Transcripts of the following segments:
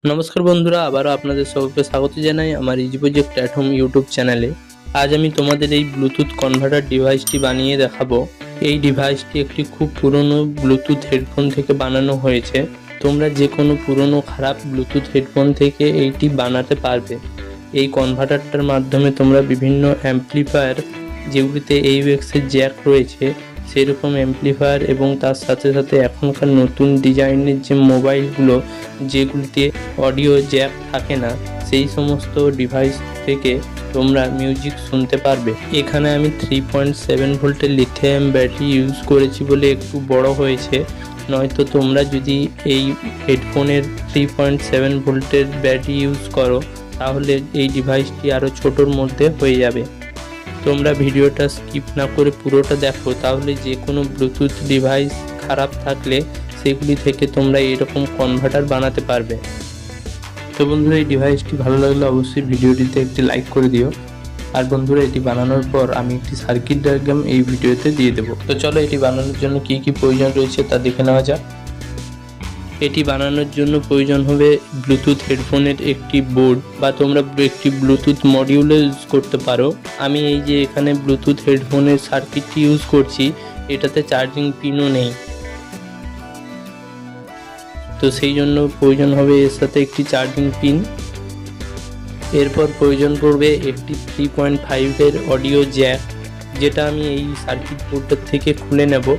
নমস্কার বন্ধুরা, আবারও আপনাদের সকলকে স্বাগত জানাই আমার easy project at home YouTube চ্যানেলে। আজ আমি তোমাদের এই ব্লুটুথ কনভার্টার ডিভাইসটি বানিয়ে দেখাবো। এই ডিভাইসটি একটি খুব পুরনো ব্লুটুথ হেডফোন থেকে বানানো হয়েছে। তোমরা যে কোনো পুরনো খারাপ ব্লুটুথ হেডফোন থেকে এইটি বানাতে পারবে। এই কনভার্টারটার মাধ্যমে তোমরা বিভিন্ন অ্যাম্পলিফায়ার, যেগুলিতে AUX-এর জ্যাক রয়েছে, সেরকম অ্যাম্পলিফায়ার এবং তার সাথে সাথে এখনকার নতুন ডিজাইনের যে মোবাইলগুলো যেগুলিতে অডিও জ্যাক থাকে না, সেই সমস্ত ডিভাইস থেকে তোমরা মিউজিক শুনতে পারবে। এখানে আমি 3.7 ভোল্টের লিথিয়াম ব্যাটারি ইউজ করেছি বলে একটু বড় হয়েছে, নয়তো তোমরা যদি এই হেডফোনের 3.7 ভোল্টের ব্যাটারি ইউজ করো তাহলে এই ডিভাইসটি আরও ছোটোর মধ্যে হয়ে যাবে। তোমরা ভিডিওটা স্কিপ না করে পুরোটা দেখো, তাহলে যে কোনো ব্লুটুথ ডিভাইস খারাপ থাকলে সেগুলি থেকে তোমরা এরকম কনভার্টার বানাতে পারবে। তো বন্ধুরা, এই ডিভাইসটি ভালো লাগলে অবশ্যই ভিডিওটিতে একটি লাইক করে দিও। আর বন্ধুরা, এটি বানানোর পর আমি একটি সার্কিট ডায়াগ্রাম এই ভিডিওতে দিয়ে দেবো। তো চলো এটি বানানোর জন্য কি কি প্রয়োজন রয়েছে তা দেখে নেওয়া যাক। এটি বানানোর জন্য প্রয়োজন হবে ব্লুটুথ হেডফোনের একটি বোর্ড, বা তোমরা একটি ব্লুটুথ মডিউলও ইউজ করতে পারো। আমি এই যে এখানে ব্লুটুথ হেডফোনের সার্কিটটি ইউজ করছি, এটাতে চার্জিং পিনও নেই, তো সেই জন্য প্রয়োজন হবে এর সাথে একটি চার্জিং পিন। এরপর প্রয়োজন পড়বে একটি 3.5 অডিও জ্যাক, যেটা আমি এই সার্কিট বোর্ডটার থেকে খুলে নেব।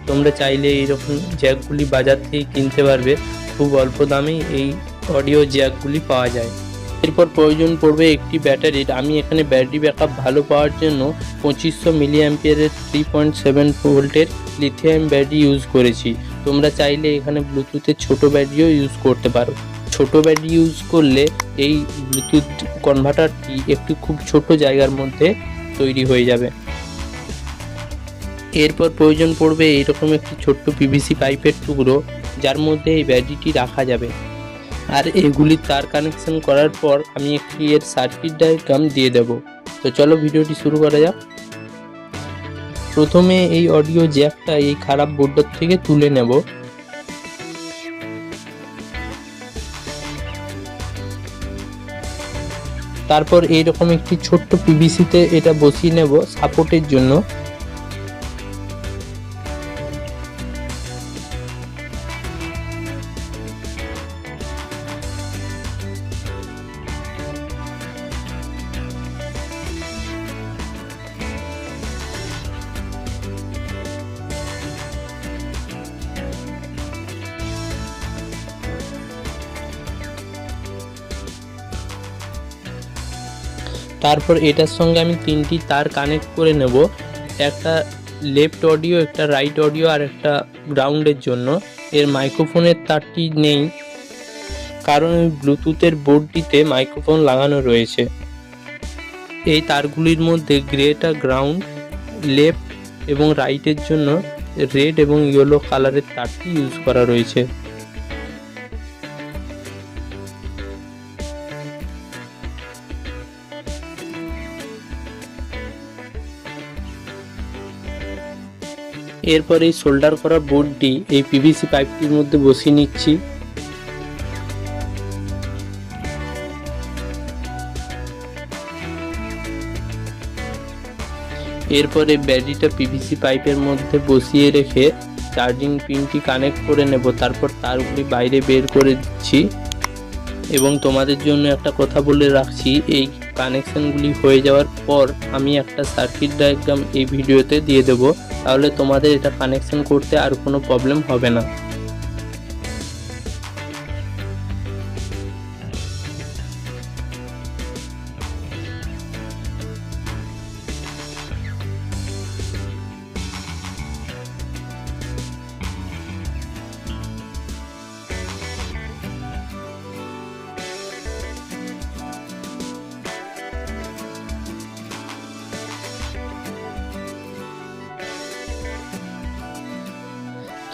তোমরা চাইলে এইরকম জ্যাকগুলি বাজার থেকে কিনতে পারবে, খুব অল্প দামেই এই অডিও জ্যাকগুলি পাওয়া যায়। এরপর প্রয়োজন পড়বে একটি ব্যাটারির। আমি এখানে ব্যাটারি ব্যাকআপ ভালো পাওয়ার জন্য 2500 মিলিঅ্যাম্পিয়ারের 3.7 ভোল্টের লিথিয়াম ব্যাটারি ইউজ করেছি। তোমরা চাইলে এখানে ব্লুটুথের ছোট ব্যাটারিও ইউজ করতে পারো। ছোট ব্যাটারি ইউজ করলে এই ব্লুটুথ কনভার্টারটি একটি খুব ছোট জায়গার মধ্যে তৈরি হয়ে যাবে। এরপর প্রয়োজন পড়বে এইরকম একটি ছোট্ট PVC পাইপের টুকরো, যার মধ্যে এই ব্যাটারিটি রাখা যাবে। আর এগুলি তার কানেকশন করার পর আমি একটি এর সার্কিট ডায়াগ্রাম দিয়ে দেব। তো চলো ভিডিওটি শুরু করা যাক। প্রথমে এই অডিও জ্যাকটা এই খারাপ বোর্ডটার থেকে তুলে নেব। তারপর এইরকম একটি ছোট্ট PVC-তে এটা বসিয়ে নেব সাপোর্টের জন্য। তারপর এটার সঙ্গে আমি তিনটি তার কানেক্ট করে নেব, একটা লেফট অডিও, একটা রাইট অডিও আর একটা গ্রাউন্ডের জন্য। এর মাইক্রোফোনের তারটি নেই, কারণ ব্লুটুথের বোর্ডটিতে মাইক্রোফোন লাগানো রয়েছে। এই তারগুলির মধ্যে গ্রেটা গ্রাউন্ড, লেফট এবং রাইটের জন্য রেড এবং ইয়েলো কালারের তারটি ইউজ করা রয়েছে। এরপর এই সোল্ডার করা বোর্ডটি এই PVC পাইপটির মধ্যে বসিয়ে নিচ্ছি। এরপরে ব্যাটারিটা PVC পাইপের মধ্যে বসিয়ে রেখে চার্জিং পিনটি কানেক্ট করে নেব। তারপর তারগুলি বাইরে বের করে দিচ্ছি। এবং তোমাদের জন্য একটা কথা বলে রাখছি, এই কানেকশনগুলি হয়ে যাওয়ার পর আমি একটা সার্কিট ডায়াগ্রাম এই ভিডিওতে দিয়ে দেব, তাহলে তোমাদের এটা কানেকশন করতে আর কোনো প্রবলেম হবে না।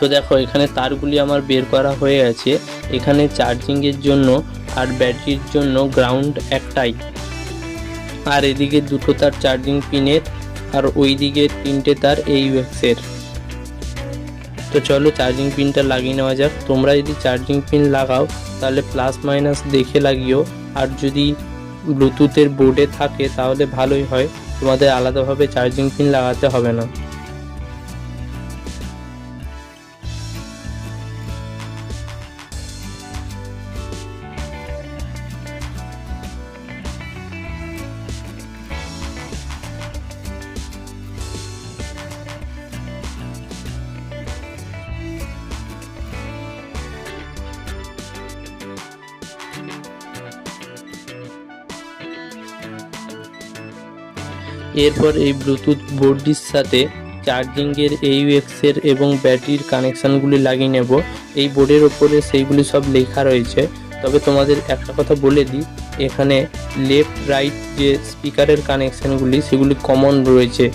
তো দেখো, এখানে তারগুলি আমার বের করা হয়ে আছে। এখানে চার্জিংয়ের জন্য আর ব্যাটারির জন্য গ্রাউন্ড একটাই, আর এদিকে দুটো তার চার্জিং পিনের, আর ওই দিকে তিনটে তার AUX-এর। তো চলো চার্জিং পিনটা লাগিয়ে নেওয়া যাক। তোমরা যদি চার্জিং পিন লাগাও তাহলে প্লাস মাইনাস দেখে লাগিও। আর যদি ব্লুটুথের বোর্ডে থাকে তাহলে ভালোই হয়, তোমাদের আলাদাভাবে চার্জিং পিন লাগাতে হবে না। এরপর এই ব্লুটুথ বোর্ডটির সাথে চার্জিংয়ের AUX এর এবং ব্যাটারির কানেকশানগুলি লাগিয়ে নেব। এই বোর্ডের ওপরে সেইগুলি সব লেখা রয়েছে। তবে তোমাদের একটা কথা বলে দিই, এখানে লেফট রাইট যে স্পিকারের কানেকশানগুলি সেগুলি কমন রয়েছে,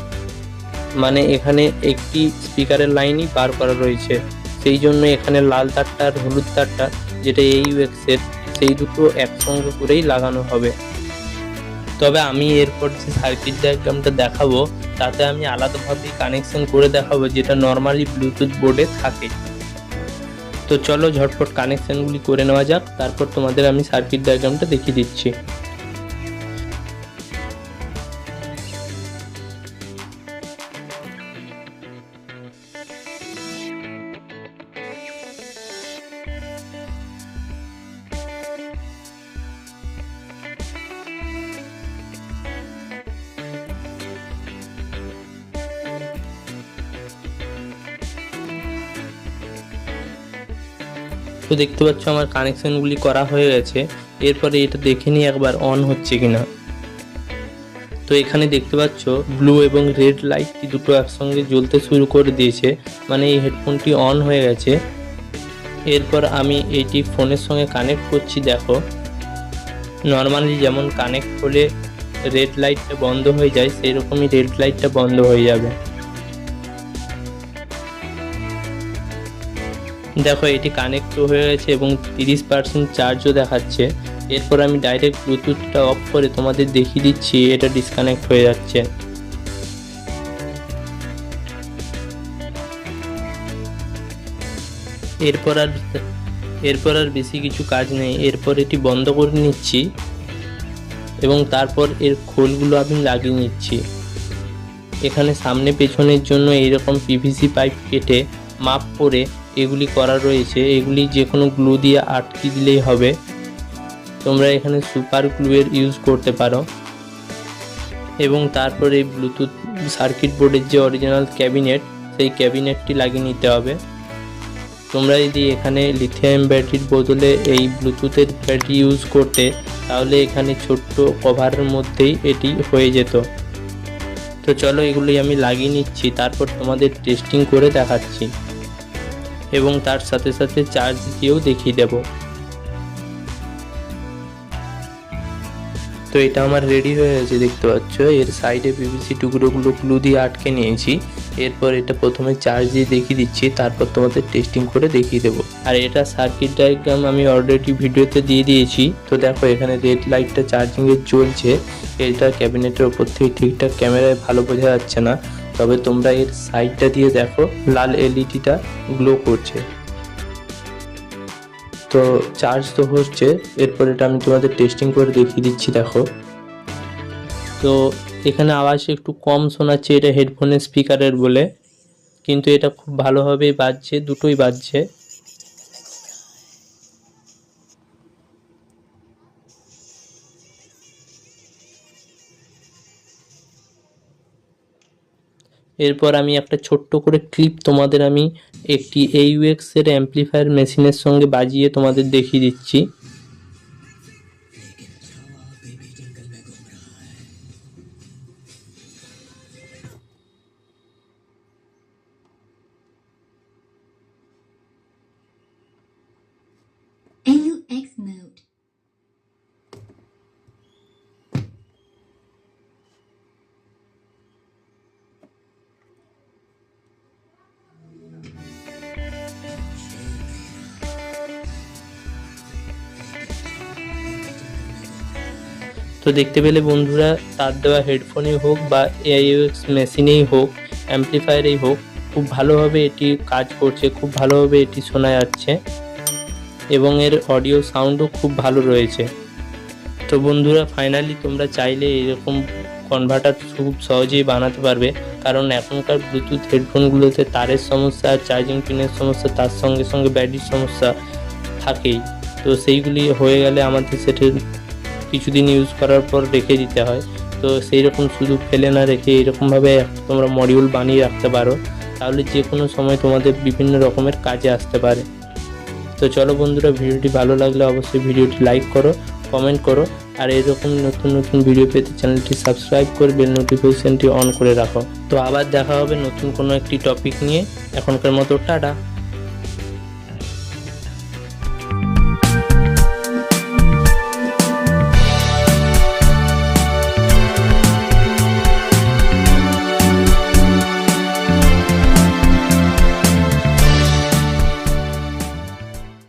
মানে এখানে একটি স্পিকারের লাইনই বার করা রয়েছে। সেই জন্য এখানে লাল তারটা আর হলুদ তারটা যেটা AUX এর, সেই দুটো একসঙ্গে করেই লাগানো হবে। তবে আমি এরপর যে সার্কিট ডায়াগ্রামটা দেখাবো তাতে আমি আলাদাভাবে কানেকশন করে দেখাবো, যেটা নর্মালি ব্লুটুথ বোর্ডে থাকে। তো চলো ঝটপট কানেকশনগুলি করে নেওয়া যাক, তারপর তোমাদের আমি সার্কিট ডায়াগ্রামটা দেখিয়ে দিচ্ছি। তো দেখতে পাচ্ছ আমার কানেকশনগুলি করা হয়ে গেছে। এরপরে এটা দেখে নিই একবার অন হচ্ছে কিনা। তো এখানে দেখতে পাচ্ছ ব্লু এবং রেড লাইটটি দুটো একসঙ্গে জ্বলতে শুরু করে দিয়েছে, মানে এই হেডফোনটি অন হয়ে গেছে। এরপর আমি এইটি ফোনের সঙ্গে কানেক্ট করছি। দেখো নর্মালি যেমন কানেক্ট হলে রেড লাইটটা বন্ধ হয়ে যায়, সেই রকমই রেড লাইটটা বন্ধ হয়ে যাবে। দেখো এটি কানেক্ট হয়ে গেছে এবং 30% চার্জও দেখাচ্ছে। এরপর আমি ডাইরেক্ট ব্লুটুথটা অফ করে তোমাদের দেখিয়ে দিচ্ছি এটা ডিসকানেক্ট হয়ে যাচ্ছে। এরপর আর বেশি কিছু কাজ নেই। এরপর এটি বন্ধ করে নিচ্ছি এবং তারপর এর খোলগুলো আমি লাগিয়ে নিচ্ছি। এখানে সামনে পেছনের জন্য এইরকম PVC পাইপ কেটে মাপ করে এগুলি করা রয়েছে। এগুলি যে কোনো গ্লু দিয়ে আটকে দিলেই হবে। তোমরা এখানে সুপার গ্লুয়ের ইউজ করতে পারো। এবং তারপর এই ব্লুটুথ সার্কিট বোর্ডের যে অরিজিনাল ক্যাবিনেট, সেই ক্যাবিনেটটি লাগিয়ে নিতে হবে। তোমরা যদি এখানে লিথিয়াম ব্যাটারির বদলে এই ব্লুটুথের ব্যাটারি ইউজ করতে, তাহলে এখানে ছোট্ট কভারের মধ্যেই এটি হয়ে যেত। তো চলো এগুলি আমি লাগিয়ে নিচ্ছি, তারপর তোমাদের টেস্টিং করে দেখাচ্ছি এবং তার সাথে সাথে চার্জ দিয়েও দেখিয়ে দেব। তো এটা আমার রেডি হয়ে গেছে, দেখতে পাচ্ছ। এর সাইডে PVC টুকরোগুলো গ্লু দিয়ে আটকে নিয়েছি। এরপর এটা প্রথমে চার্জ দিয়ে দেখিয়ে দিচ্ছি, তারপর তোমাদের টেস্টিং করে দেখিয়ে দেবো। আর এটা সার্কিট ডায়াগ্রাম আমি অলরেডি ভিডিওতে দিয়ে দিয়েছি। তো দেখো এখানে রেড লাইটটা চার্জিংয়ে জ্বলছে। এটা ক্যাবিনেটের ওপর থেকে ঠিকঠাক ক্যামেরায় ভালো বোঝা যাচ্ছে না, তবে তোমরা এর সাইডটা দিয়ে দেখো লাল LEDটা গ্লো করছে। তো চার্জ তো হচ্ছে। এরপর এটা আমি তোমাদের টেস্টিং করে দেখিয়ে দিচ্ছি। দেখো তো এখানে আওয়াজ একটু কম শোনাচ্ছে, এটা হেডফোনের স্পিকারের বলে, কিন্তু এটা খুব ভালোভাবেই বাজছে, দুটোই বাজছে। এরপর আমি একটা ছোট্ট করে ক্লিপ তোমাদের আমি একটি AUX এর অ্যাম্পলিফায়ার মেশিনের সঙ্গে বাজিয়ে তোমাদের দেখিয়ে দিচ্ছি। AUX mode. তো দেখতে পেলে বন্ধুরা, তার দেওয়া হেডফোনেই হোক বা AUX মেশিনেই হোক, অ্যাম্পলিফায়ারেই হোক, খুব ভালোভাবে এটি কাজ করছে, খুব ভালোভাবে এটি শোনা যাচ্ছে। এবং এর অডিও সাউন্ডও খুব ভালো রয়েছে। তো বন্ধুরা, ফাইনালি তোমরা চাইলে এরকম কনভার্টার খুব সহজেই বানাতে পারবে, কারণ এখনকার ব্লুটুথ হেডফোনগুলোতে তারের সমস্যা আর চার্জিং পিনের সমস্যা, তার সঙ্গে সঙ্গে ব্যাটারির সমস্যা থাকেই। তো সেইগুলি হয়ে গেলে আমাদের সেটা কিছুদিন ইউজ করার পর রেখে দিতে হয়। তো সেই রকম শুধু ফেলে না রেখে এরকমভাবে তোমরা মডিউল বানিয়ে রাখতে পারো, তাহলে যে কোনো সময় তোমাদের বিভিন্ন রকমের কাজে আসতে পারে। তো চলো বন্ধুরা, ভিডিওটি ভালো লাগলে অবশ্যই ভিডিওটি লাইক করো, কমেন্ট করো, আর এরকম নতুন নতুন ভিডিও পেতে চ্যানেলটি সাবস্ক্রাইব করে বেল নোটিফিকেশনটি অন করে রাখো। তো আবার দেখা হবে নতুন কোনো একটি টপিক নিয়ে। এখনকার মতো টাটা।